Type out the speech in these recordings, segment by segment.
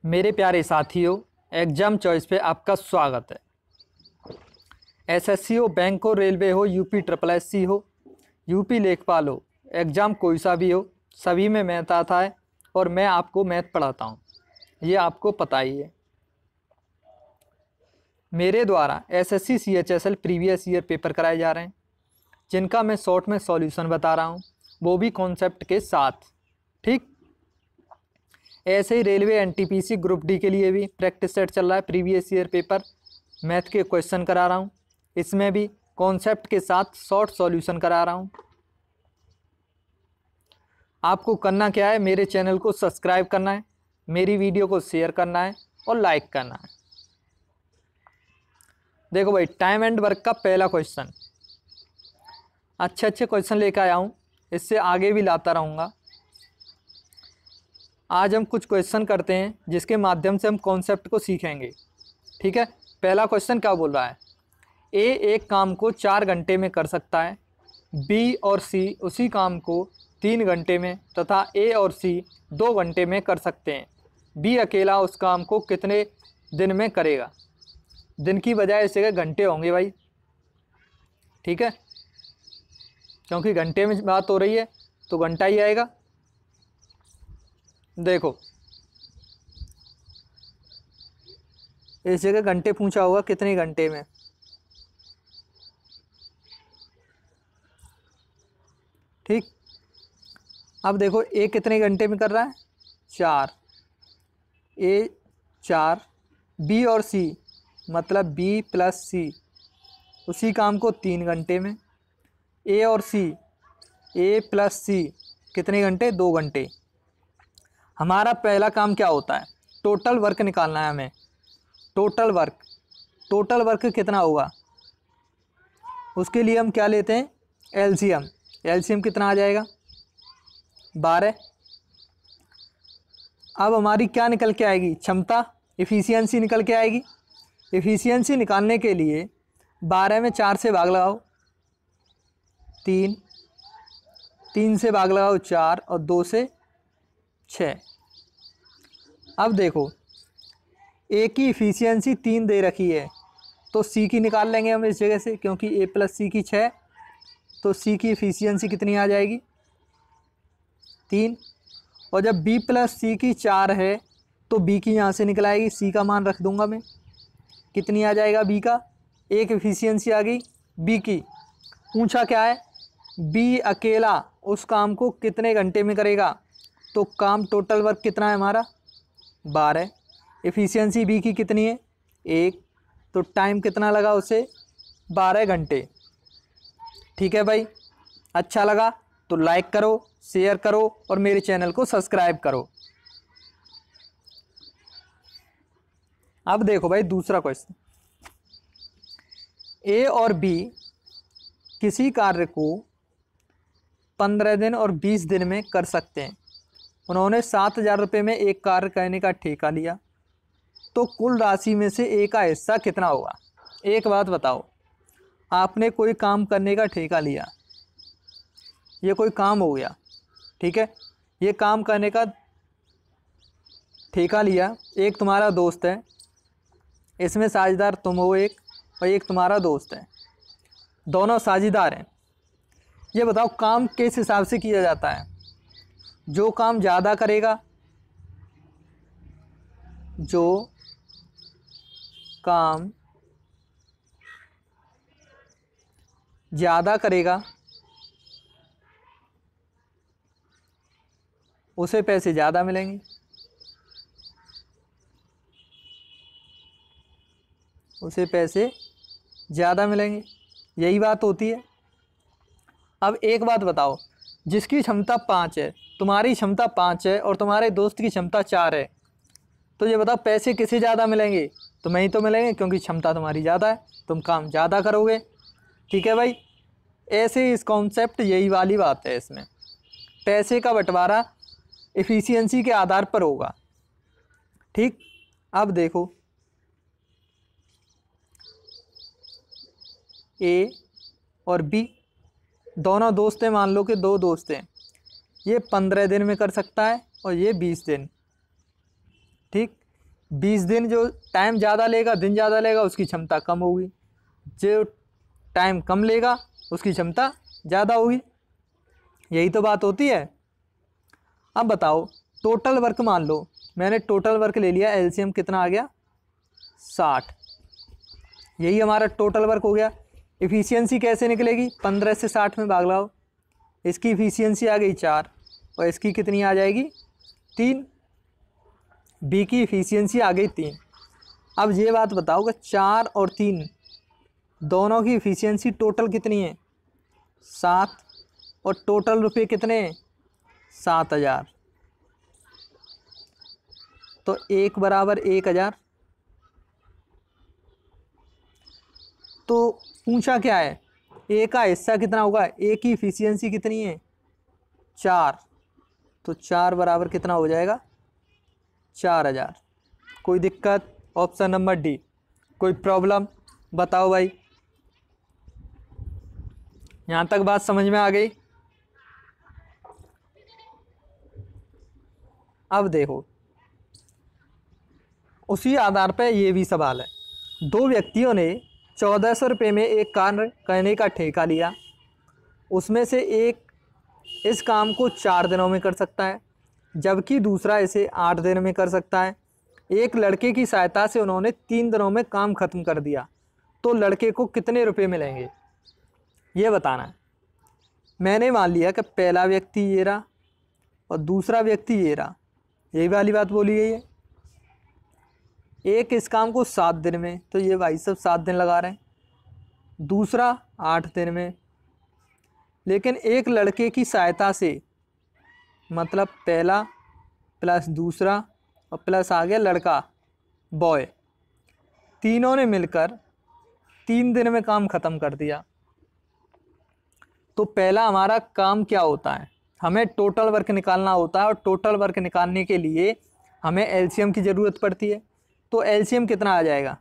मेरे प्यारे साथियों, एग्ज़ाम चॉइस पे आपका स्वागत है। एसएससी हो, बैंक हो, रेलवे हो, यूपी ट्रिपल एससी हो, यूपी लेखपाल हो, एग्ज़ाम कोई सा भी हो, सभी में मैथ आता है और मैं आपको मैथ पढ़ाता हूँ, ये आपको पता ही है। मेरे द्वारा SSC CHSL previous year paper कराए जा रहे हैं, जिनका मैं शॉर्ट में सॉल्यूशन बता रहा हूँ, वो भी कॉन्सेप्ट के साथ। ठीक, ऐसे ही रेलवे एनटीपीसी ग्रुप डी के लिए भी प्रैक्टिस सेट चल रहा है। प्रीवियस ईयर पेपर मैथ के क्वेश्चन करा रहा हूँ, इसमें भी कॉन्सेप्ट के साथ शॉर्ट सॉल्यूशन करा रहा हूँ। आपको करना क्या है, मेरे चैनल को सब्सक्राइब करना है, मेरी वीडियो को शेयर करना है और लाइक करना है। देखो भाई, टाइम एंड वर्क का पहला क्वेश्चन, अच्छे अच्छे क्वेश्चन लेकर आया हूँ, इससे आगे भी लाता रहूँगा। आज हम कुछ क्वेश्चन करते हैं जिसके माध्यम से हम कॉन्सेप्ट को सीखेंगे। ठीक है, पहला क्वेश्चन क्या बोल रहा है, ए एक काम को 4 घंटे में कर सकता है, बी और सी उसी काम को 3 घंटे में तथा ए और सी 2 घंटे में कर सकते हैं। बी अकेला उस काम को कितने दिन में करेगा। दिन की बजाय इसे घंटे होंगे भाई, ठीक है, क्योंकि घंटे में बात हो रही है तो घंटा ही आएगा। देखो, इस जगह घंटे पूछा होगा, कितने घंटे में। ठीक, अब देखो ए कितने घंटे में कर रहा है, 4, ए 4, बी और सी मतलब बी प्लस सी उसी काम को 3 घंटे में, ए और सी ए प्लस सी कितने घंटे, 2 घंटे। हमारा पहला काम क्या होता है, टोटल वर्क निकालना है हमें। टोटल वर्क कितना होगा, उसके लिए हम क्या लेते हैं, एलसीएम। एलसीएम कितना आ जाएगा, 12। अब हमारी क्या निकल के आएगी, क्षमता, इफ़िशियंसी निकल के आएगी। इफ़िशियंसी निकालने के लिए 12 में 4 से भाग लगाओ 3, 3 से भाग लगाओ 4 और 2 से 6। अब देखो, ए की इफ़िशियंसी 3 दे रखी है तो सी की निकाल लेंगे हम इस जगह से, क्योंकि ए प्लस सी की 6, तो सी की इफ़िशियंसी कितनी आ जाएगी, 3। और जब बी प्लस सी की 4 है तो बी की यहाँ से निकल आएगी, सी का मान रख दूंगा मैं, कितनी आ जाएगा बी का, एक इफ़िशियंसी आ गई बी की। पूछा क्या है, बी अकेला उस काम को कितने घंटे में करेगा, तो काम टोटल वर्क कितना है हमारा, 12। इफ़िशियंसी बी की कितनी है, 1, तो टाइम कितना लगा उसे, 12 घंटे। ठीक है भाई, अच्छा लगा तो लाइक करो, शेयर करो और मेरे चैनल को सब्सक्राइब करो। अब देखो भाई, दूसरा क्वेश्चन, ए और बी किसी कार्य को 15 दिन और 20 दिन में कर सकते हैं। उन्होंने 7,000 रुपये में एक कार्य करने का ठेका लिया, तो कुल राशि में से ए का हिस्सा कितना होगा। एक बात बताओ, आपने कोई काम करने का ठेका लिया, ये कोई काम हो गया, ठीक है, ये काम करने का ठेका लिया, एक तुम्हारा दोस्त है, इसमें साझेदार तुम हो एक, और एक तुम्हारा दोस्त है, दोनों साझेदार हैं। ये बताओ काम किस हिसाब से किया जाता है, जो काम ज़्यादा करेगा, जो काम ज़्यादा करेगा उसे पैसे ज़्यादा मिलेंगे, उसे पैसे ज़्यादा मिलेंगे, यही बात होती है। अब एक बात बताओ, जिसकी क्षमता 5 है, तुम्हारी क्षमता 5 है और तुम्हारे दोस्त की क्षमता 4 है, तो ये बताओ पैसे किसे ज़्यादा मिलेंगे, तुम्हें ही तो मिलेंगे, क्योंकि क्षमता तुम्हारी ज़्यादा है, तुम काम ज़्यादा करोगे। ठीक है भाई, ऐसे इस कॉन्सेप्ट यही वाली बात है, इसमें पैसे का बंटवारा एफिशिएंसी के आधार पर होगा। ठीक, अब देखो, ए और बी दोनों दोस्त हैं, मान लो कि 2 दोस्त हैं, ये 15 दिन में कर सकता है और ये 20 दिन। ठीक, 20 दिन जो टाइम ज़्यादा लेगा, दिन ज़्यादा लेगा, उसकी क्षमता कम होगी। जो टाइम कम लेगा उसकी क्षमता ज़्यादा होगी। यही तो बात होती है। अब बताओ टोटल वर्क मान लो, मैंने टोटल वर्क ले लिया, एलसीएम कितना आ गया 60। यही हमारा टोटल वर्क हो गया। इफ़िशियंसी कैसे निकलेगी, 15 से 60 में भाग लगाओ। इसकी इफ़िशियंसी आ गई 4 और इसकी कितनी आ जाएगी 3। बी की इफ़िशियंसी आ गई 3। अब ये बात बताओ कि 4 और 3 दोनों की इफ़िशियंसी टोटल कितनी है 7 और टोटल रुपए कितने 7000। तो 1 बराबर 1000। तो पूछा क्या है, ए का हिस्सा कितना होगा, ए की इफ़िशियंसी कितनी है 4, तो 4 बराबर कितना हो जाएगा 4000। कोई दिक्कत, ऑप्शन नंबर डी। कोई प्रॉब्लम बताओ भाई, यहाँ तक बात समझ में आ गई। अब देखो उसी आधार पर ये भी सवाल है। 2 व्यक्तियों ने 1400 रुपये में एक कार्य करने का ठेका लिया। उसमें से एक इस काम को 4 दिनों में कर सकता है, जबकि दूसरा इसे 8 दिन में कर सकता है। एक लड़के की सहायता से उन्होंने 3 दिनों में काम खत्म कर दिया, तो लड़के को कितने रुपए मिलेंगे, ये बताना है। मैंने मान लिया कि पहला व्यक्ति ये रहा और दूसरा व्यक्ति ये रहा, यही वाली बात बोली गई है। एक इस काम को 7 दिन में, तो ये भाई सब 7 दिन लगा रहे हैं, दूसरा 8 दिन में। लेकिन एक लड़के की सहायता से, मतलब पहला प्लस दूसरा और प्लस आ गया लड़का बॉय, तीनों ने मिलकर 3 दिन में काम ख़त्म कर दिया। तो पहला हमारा काम क्या होता है, हमें टोटल वर्क निकालना होता है, और टोटल वर्क निकालने के लिए हमें एलसीएम की ज़रूरत पड़ती है। तो एलसीएम कितना आ जाएगा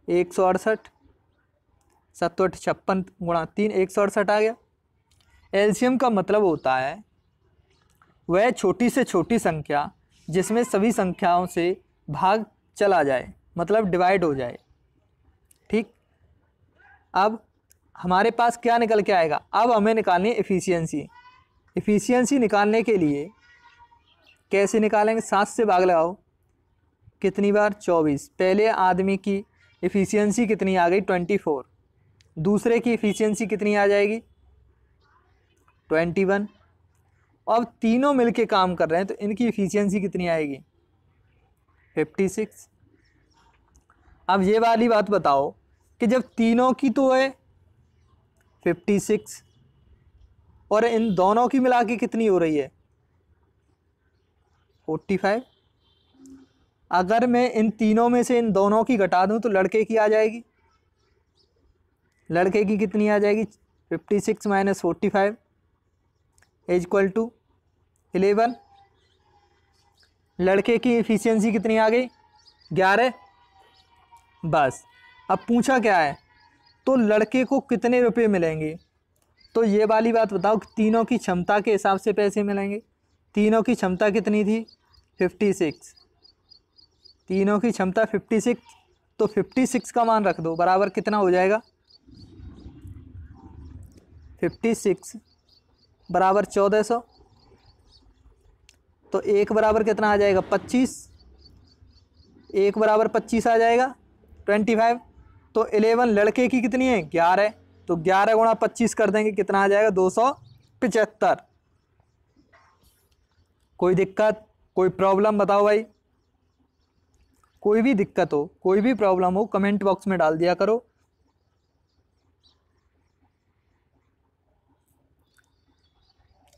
168, 7 56 गुणा 3, 168 आ गया। एलसीएम का मतलब होता है वह छोटी से छोटी संख्या जिसमें सभी संख्याओं से भाग चला जाए, मतलब डिवाइड हो जाए। ठीक, अब हमारे पास क्या निकल के आएगा, अब हमें निकालनी है एफिशिएंसी। एफिशिएंसी निकालने के लिए कैसे निकालेंगे, 7 से भाग लगाओ, कितनी बार 24। पहले आदमी की एफिशिएंसी कितनी आ गई 24, दूसरे की एफिशिएंसी कितनी आ जाएगी 21। अब तीनों मिलके काम कर रहे हैं तो इनकी एफिशिएंसी कितनी आएगी 56। अब ये वाली बात बताओ कि जब तीनों की तो है 56 और इन दोनों की मिला के कितनी हो रही है 45। अगर मैं इन तीनों में से इन दोनों की घटा दूं तो लड़के की आ जाएगी, लड़के की कितनी आ जाएगी 56 माइनस 45 इज इक्वल टू 11। लड़के की एफिशिएंसी कितनी आ गई 11। बस अब पूछा क्या है, तो लड़के को कितने रुपए मिलेंगे। तो ये वाली बात बताओ कि तीनों की क्षमता के हिसाब से पैसे मिलेंगे। तीनों की क्षमता कितनी थी 56, तीनों की क्षमता 56, तो 56 का मान रख दो, बराबर कितना हो जाएगा 56 बराबर 1400। तो एक बराबर कितना आ जाएगा 25, एक बराबर 25 आ जाएगा 25। तो 11 लड़के की कितनी है 11, तो 11 गुणा 25 कर देंगे, कितना आ जाएगा 275। कोई दिक्कत, कोई प्रॉब्लम बताओ भाई। कोई भी दिक्कत हो, कोई भी प्रॉब्लम हो, कमेंट बॉक्स में डाल दिया करो।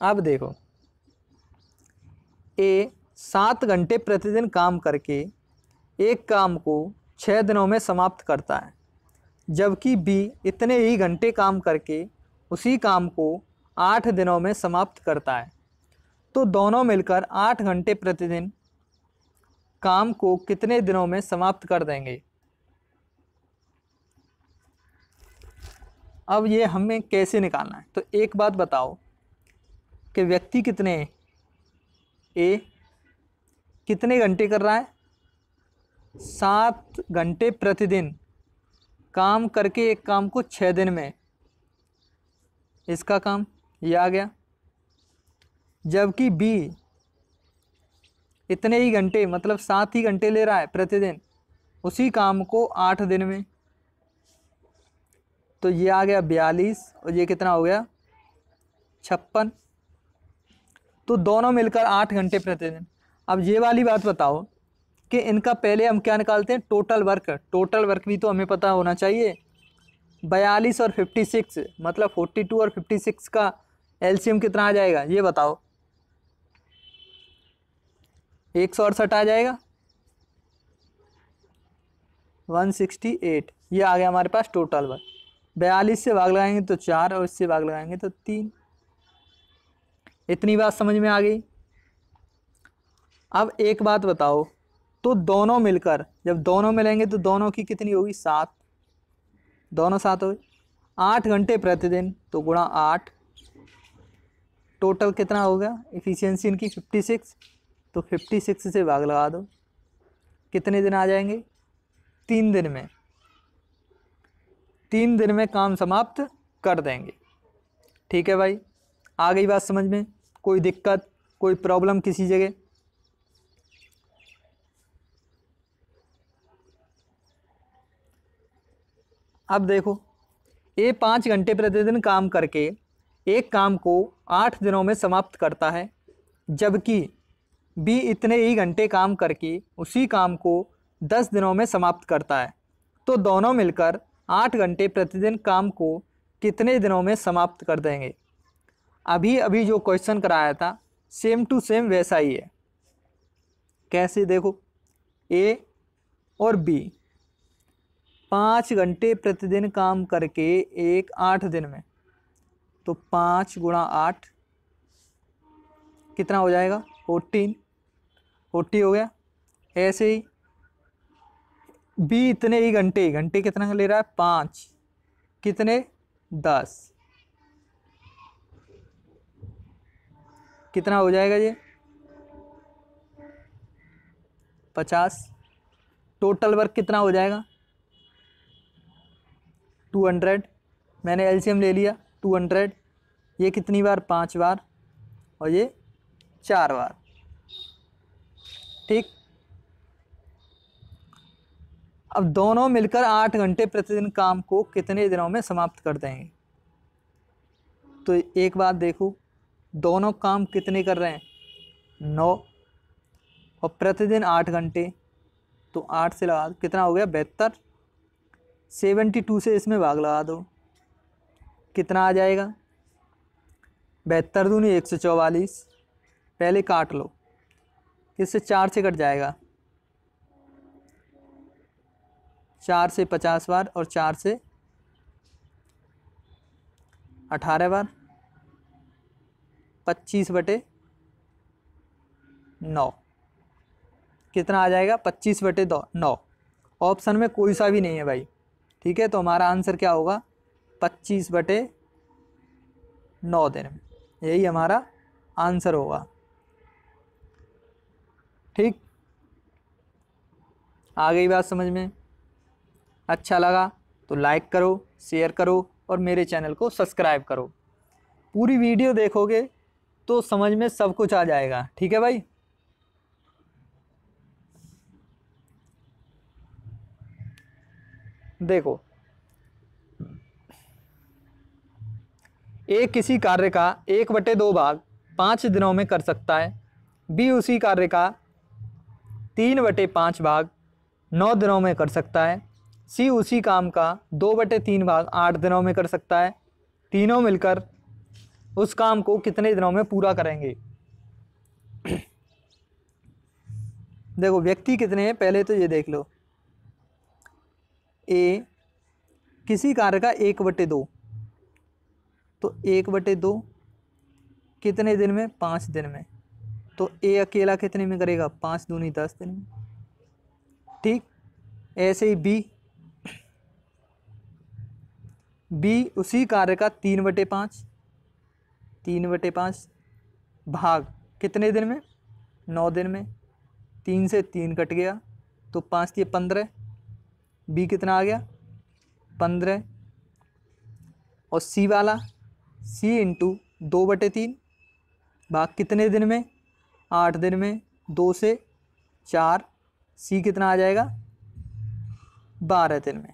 अब देखो, ए 7 घंटे प्रतिदिन काम करके एक काम को 6 दिनों में समाप्त करता है, जबकि बी इतने ही घंटे काम करके उसी काम को 8 दिनों में समाप्त करता है। तो दोनों मिलकर 8 घंटे प्रतिदिन काम को कितने दिनों में समाप्त कर देंगे। अब ये हमें कैसे निकालना है, तो एक बात बताओ कि व्यक्ति कितने ए कितने घंटे कर रहा है 7 घंटे प्रतिदिन काम करके एक काम को 6 दिन में, इसका काम ये आ गया। जबकि बी इतने ही घंटे मतलब 7 ही घंटे ले रहा है प्रतिदिन, उसी काम को 8 दिन में, तो ये आ गया 42 और ये कितना हो गया 56। तो दोनों मिलकर 8 घंटे प्रतिदिन। अब ये वाली बात बताओ कि इनका पहले हम क्या निकालते हैं, टोटल वर्क। टोटल वर्क भी तो हमें पता होना चाहिए। 42 और 56 मतलब 42 और 56 का एलसीएम कितना आ जाएगा ये बताओ। 168 आ जाएगा, 168। ये आ गया हमारे पास टोटल वर्क। 42 से भाग लगाएंगे तो 4 और इससे भाग लगाएंगे तो 3। इतनी बात समझ में आ गई। अब एक बात बताओ, तो दोनों मिलकर, जब दोनों मिलेंगे तो दोनों की कितनी होगी 7, दोनों 7 हो गए। 8 घंटे प्रतिदिन तो गुणा 8, टोटल कितना होगा एफिशिएंसी इनकी 56, तो 56 से भाग लगा दो, कितने दिन आ जाएंगे 3 दिन में। 3 दिन में काम समाप्त कर देंगे। ठीक है भाई, आ गई बात समझ में? कोई दिक्कत, कोई प्रॉब्लम किसी जगह? अब देखो, ए 5 घंटे प्रतिदिन काम करके एक काम को 8 दिनों में समाप्त करता है, जबकि बी इतने ही घंटे काम करके उसी काम को 10 दिनों में समाप्त करता है। तो दोनों मिलकर 8 घंटे प्रतिदिन काम को कितने दिनों में समाप्त कर देंगे? अभी अभी जो क्वेश्चन कराया था सेम टू सेम वैसा ही है। कैसे देखो, ए और बी 5 घंटे प्रतिदिन काम करके एक 8 दिन में, तो 5 गुणा 8 कितना हो जाएगा 14, 40 हो गया। ऐसे ही बी इतने ही घंटे, घंटे कितना ले रहा है 5, कितने 10, कितना हो जाएगा ये 50। टोटल वर्क कितना हो जाएगा 200। मैंने एलसीएम ले लिया 200। ये कितनी बार 5 बार और ये 4 बार। ठीक, अब दोनों मिलकर 8 घंटे प्रतिदिन काम को कितने दिनों में समाप्त कर देंगे? तो एक बात देखो, दोनों काम कितने कर रहे हैं 9 और प्रतिदिन 8 घंटे, तो 8 से लगा कितना हो गया 72। 72 से इसमें भाग लगा दो, कितना आ जाएगा 72 दूनी 144। पहले काट लो, इससे 4 से कट जाएगा, 4 से 50 बार और 4 से 18 बार, 25/9 कितना आ जाएगा 25/9। ऑप्शन में कोई सा भी नहीं है भाई। ठीक है, तो हमारा आंसर क्या होगा 25/9 दिन में, यही हमारा आंसर होगा। ठीक, आ गई बात समझ में? अच्छा लगा तो लाइक करो, शेयर करो और मेरे चैनल को सब्सक्राइब करो। पूरी वीडियो देखोगे तो समझ में सब कुछ आ जाएगा। ठीक है भाई, देखो, ए किसी कार्य का 1/2 भाग 5 दिनों में कर सकता है। बी उसी कार्य का 3/5 भाग 9 दिनों में कर सकता है। सी उसी काम का 2/3 भाग 8 दिनों में कर सकता है। तीनों मिलकर उस काम को कितने दिनों में पूरा करेंगे? देखो, व्यक्ति कितने हैं पहले तो ये देख लो। ए किसी कार्य का 1/2, तो 1/2 कितने दिन में 5 दिन में, तो ए अकेला कितने में करेगा 5 दूनी 10 दिन में। ठीक, ऐसे ही बी उसी कार्य का 3/5 भाग कितने दिन में 9 दिन में। 3 से 3 कट गया, तो 5 दिए 15, बी कितना आ गया 15, और सी वाला सी इंटू 2/3 भाग कितने दिन में 8 दिन में 2 से 4, सी कितना आ जाएगा 12 दिन में।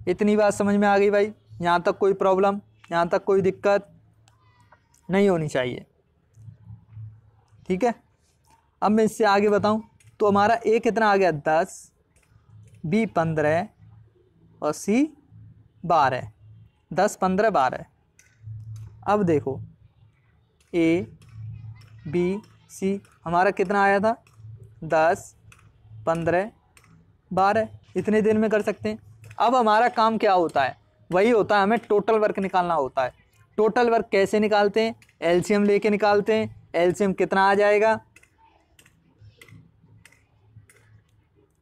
इतनी बात समझ में आ गई भाई? यहाँ तक कोई प्रॉब्लम, यहाँ तक कोई दिक्कत नहीं होनी चाहिए, ठीक है। अब मैं इससे आगे बताऊं तो हमारा ए कितना आ गया 10, बी 15 और सी 12, 10 15 12। अब देखो ए बी सी हमारा कितना आया था 10 15 12, इतने दिन में कर सकते हैं। अब हमारा काम क्या होता है, वही होता है, हमें टोटल वर्क निकालना होता है। टोटल वर्क कैसे निकालते हैं, एलसीएम लेके निकालते हैं। एलसीएम कितना आ जाएगा,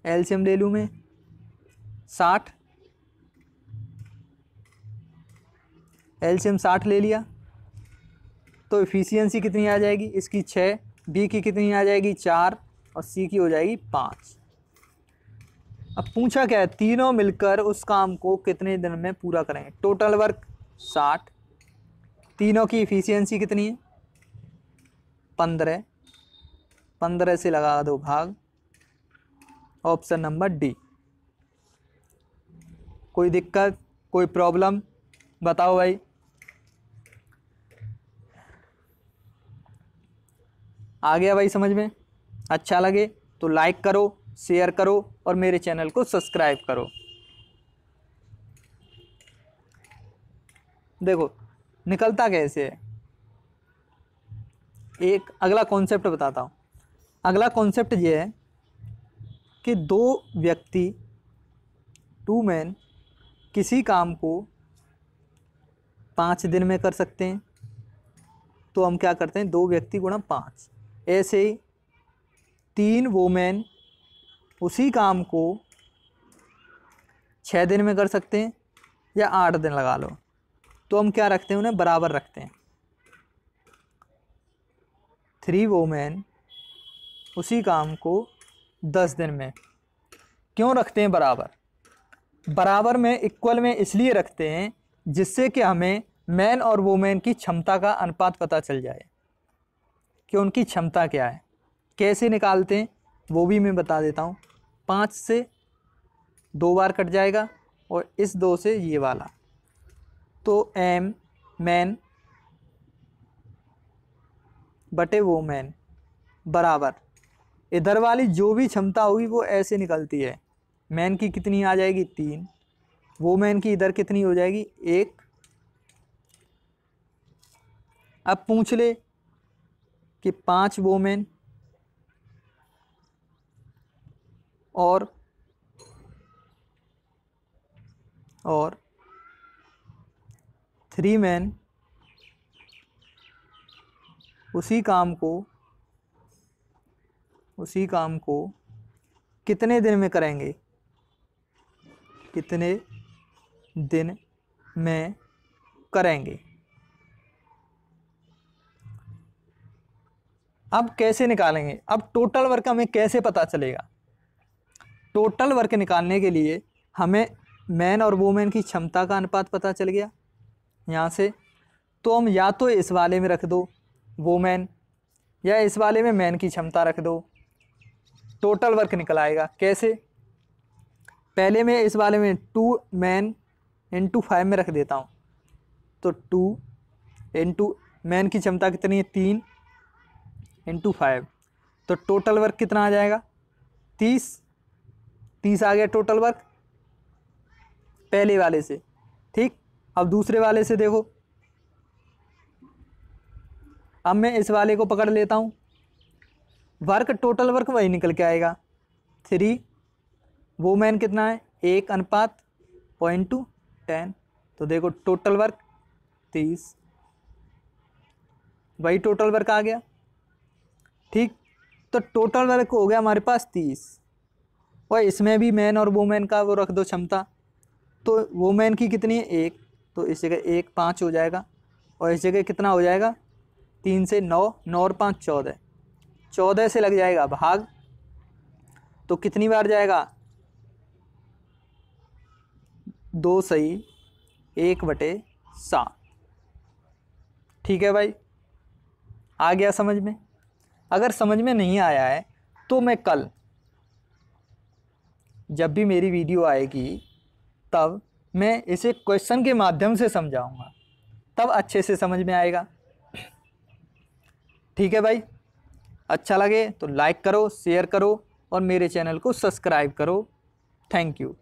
एलसीएम ले लूँ मैं 60, एलसीएम 60 ले लिया तो एफिशिएंसी कितनी आ जाएगी इसकी 6, बी की कितनी आ जाएगी 4 और सी की हो जाएगी 5। अब पूछा क्या है, तीनों मिलकर उस काम को कितने दिन में पूरा करेंगे। टोटल वर्क 60, तीनों की एफिशिएंसी कितनी है 15, 15 से लगा दो भाग, ऑप्शन नंबर डी। कोई दिक्कत कोई प्रॉब्लम बताओ भाई? आ गया भाई समझ में? अच्छा लगे तो लाइक करो, शेयर करो और मेरे चैनल को सब्सक्राइब करो। देखो निकलता कैसे है, एक अगला कॉन्सेप्ट बताता हूँ। अगला कॉन्सेप्ट ये है कि 2 व्यक्ति 2 मैन किसी काम को 5 दिन में कर सकते हैं। तो हम क्या करते हैं 2 व्यक्ति गुणा 5। ऐसे ही 3 वोमेन उसी काम को 6 दिन में कर सकते हैं या 8 दिन लगा लो। तो हम क्या रखते हैं, उन्हें बराबर रखते हैं। 3 वोमेन उसी काम को 10 दिन में क्यों रखते हैं बराबर? बराबर में इक्वल में इसलिए रखते हैं जिससे कि हमें मैन और वोमेन की क्षमता का अनुपात पता चल जाए कि उनकी क्षमता क्या है। कैसे निकालते हैं वो भी मैं बता देता हूँ। 5 से 2 बार कट जाएगा और इस 2 से ये वाला, तो एम मैन बटे वोमेन बराबर इधर वाली जो भी क्षमता होगी वो ऐसे निकलती है। मैन की कितनी आ जाएगी 3, वोमेन की इधर कितनी हो जाएगी 1। अब पूछ ले कि 5 वोमेन और 3 मैन उसी काम को कितने दिन में करेंगे, कितने दिन में करेंगे। अब कैसे निकालेंगे, अब टोटल वर्क हमें कैसे पता चलेगा? टोटल वर्क निकालने के लिए हमें मैन और वोमेन की क्षमता का अनुपात पता चल गया यहाँ से। तो हम या तो इस वाले में रख दो वोमेन या इस वाले में मैन की क्षमता रख दो, टोटल वर्क निकल आएगा। कैसे? पहले मैं इस वाले में 2 मैन इंटू 5 में रख देता हूँ। तो 2 इंटू मैन की क्षमता कितनी है 3 इंटू 5, तो टोटल वर्क कितना आ जाएगा 30 आ गया टोटल वर्क पहले वाले से। ठीक, अब दूसरे वाले से देखो, अब मैं इस वाले को पकड़ लेता हूँ। वर्क टोटल वर्क वही निकल के आएगा 3, वोमेन कितना है 1:0.10। तो देखो टोटल वर्क 30, वही टोटल वर्क आ गया। ठीक, तो टोटल वर्क हो गया हमारे पास 30 और इसमें भी मैन और वोमेन का वो रख दो क्षमता। तो वोमेन की कितनी है 1, तो इस जगह 1 5 हो जाएगा और इस जगह कितना हो जाएगा 3 से 9, 9 और 5 14, 14 से लग जाएगा भाग तो कितनी बार जाएगा? 2 सही 1/7। ठीक है भाई, आ गया समझ में? अगर समझ में नहीं आया है तो मैं कल जब भी मेरी वीडियो आएगी तब मैं इसे क्वेश्चन के माध्यम से समझाऊंगा, तब अच्छे से समझ में आएगा। ठीक है भाई, अच्छा लगे तो लाइक करो, शेयर करो और मेरे चैनल को सब्सक्राइब करो। Thank you.